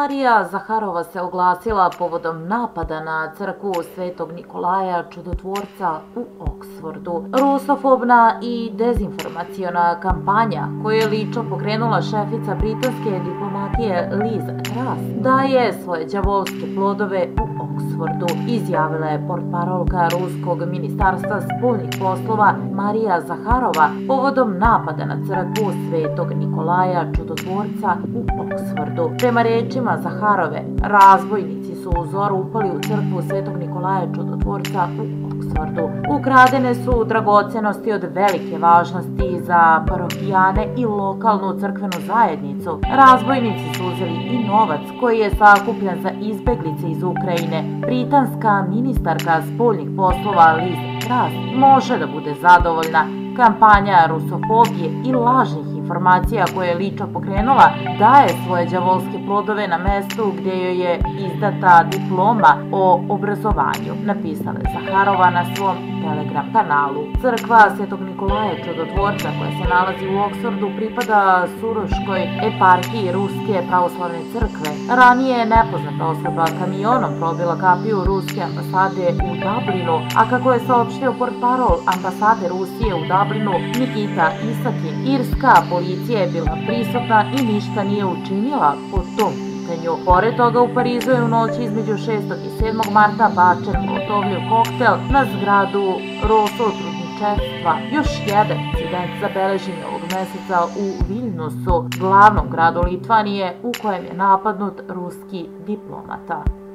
Marija Zaharova se oglasila povodom napada na crkvu Svetog Nikolaja Čudotvorca u Oksfordu. Rusofobna i dezinformaciona kampanja koju je lično pokrenula šefica britanske diplomatije Liz Truss daje svoje đavolske plodove u Oksfordu, izjavila je portparolka Ruskog ministarstva spoljnih poslova Marija Zaharova povodom napada na crkvu Svetog Nikolaja Čudotvorca u Oksfordu. Prema rečima Zaharove, razbojnici su u zoru upali u crkvu Svetog Nikolaja Čudotvorca u Oksfordu. Ukradene su dragocenosti od velike važnosti za parohijane i lokalnu crkvenu zajednicu. Razbojnici su uzeli i novac koji je sakupljen za izbeglice iz Ukrajine. Britanska ministarka spoljnih poslova Liz Truss može da bude zadovoljna. Kampanja rusofobije i lažnih informacija koje je lično pokrenula daje svoje đavolske plodove na mestu gdje joj je izdata diploma o obrazovanju, napisala je Zaharova na svom Telegram kanalu. Crkva Svetog Nikolaja Čudotvorca koja se nalazi u Oksfordu pripada Suroškoj eparhiji Ruske pravoslavne crkve. Ranije je nepoznata osoba kamionom probila kapiju Ruske ambasade u Dublinu, a kako je saopštio portparol ambasade Rusije u Dublinu Nikita Isakin, irska policija je bila prisutna i ništa nije učinila po tom pitanju. Pored toga, u Parizu je u noći između 6. i 7. marta bačen molotovljev koktel na zgradu Rosotrudničevstva. Još jedan incident zabeležen je ovog meseca u Viljnusu, glavnom gradu Litvanije, u kojem je napadnut ruski diplomata.